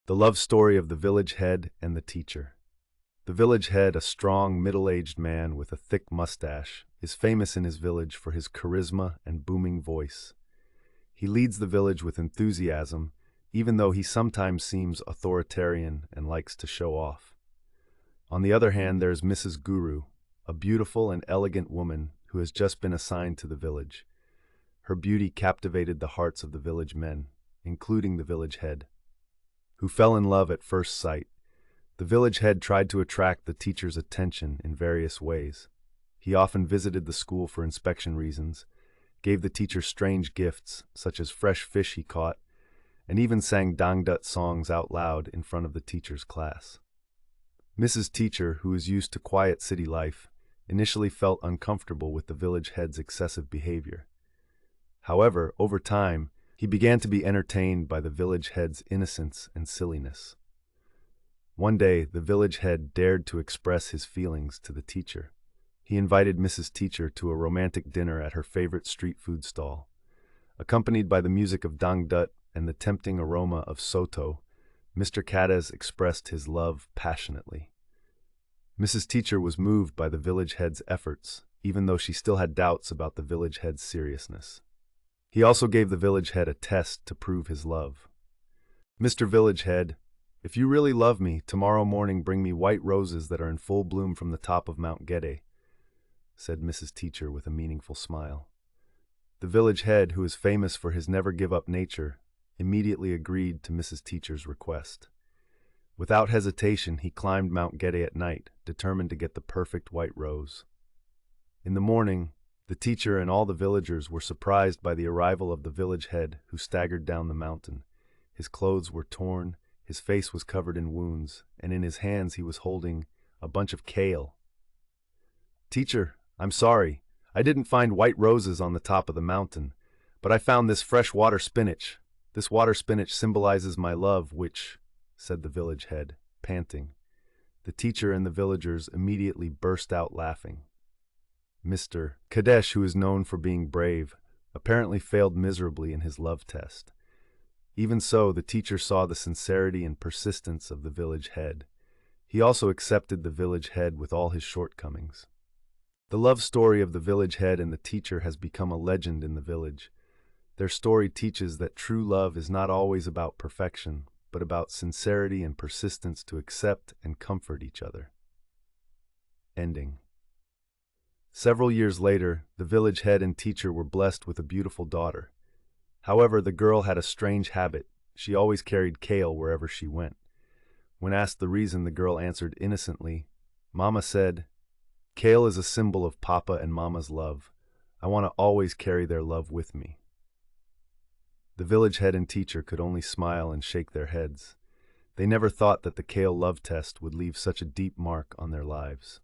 The love story of the village head and the teacher. The village head, a strong, middle-aged man with a thick mustache, is famous in his village for his charisma and booming voice. He leads the village with enthusiasm, even though he sometimes seems authoritarian and likes to show off. On the other hand, there's Mrs. Guru, a beautiful and elegant woman who has just been assigned to the village. Her beauty captivated the hearts of the village men, including the village head, who fell in love at first sight. The village head tried to attract the teacher's attention in various ways. He often visited the school for inspection reasons, gave the teacher strange gifts, such as fresh fish he caught, and even sang Dangdut songs out loud in front of the teacher's class. Mrs. Teacher, who is used to quiet city life, initially felt uncomfortable with the village head's excessive behavior. However, over time, he began to be entertained by the village head's innocence and silliness. One day, the village head dared to express his feelings to the teacher. He invited Mrs. Teacher to a romantic dinner at her favorite street food stall. Accompanied by the music of Dangdut and the tempting aroma of Soto, Mr. Kades expressed his love passionately. Mrs. Teacher was moved by the village head's efforts, even though she still had doubts about the village head's seriousness. He also gave the village head a test to prove his love. "Mr. Village Head, if you really love me, tomorrow morning bring me white roses that are in full bloom from the top of Mount Gede," said Mrs. Teacher with a meaningful smile. The village head, who is famous for his never-give-up nature, immediately agreed to Mrs. Teacher's request. Without hesitation, he climbed Mount Gede at night, determined to get the perfect white rose. In the morning, the teacher and all the villagers were surprised by the arrival of the village head, who staggered down the mountain. His clothes were torn, his face was covered in wounds, and in his hands he was holding a bunch of kale. "Teacher, I'm sorry. I didn't find white roses on the top of the mountain, but I found this fresh water spinach. This water spinach symbolizes my love, which," said the village head, panting. The teacher and the villagers immediately burst out laughing. Mr. Kadesh, who is known for being brave, apparently failed miserably in his love test. Even so, the teacher saw the sincerity and persistence of the village head. He also accepted the village head with all his shortcomings. The love story of the village head and the teacher has become a legend in the village. Their story teaches that true love is not always about perfection, but about sincerity and persistence to accept and comfort each other. Ending. Several years later, the village head and teacher were blessed with a beautiful daughter. However, the girl had a strange habit. She always carried kale wherever she went. When asked the reason, the girl answered innocently, "Mama said, kale is a symbol of Papa and Mama's love. I want to always carry their love with me." The village head and teacher could only smile and shake their heads. They never thought that the kale love test would leave such a deep mark on their lives.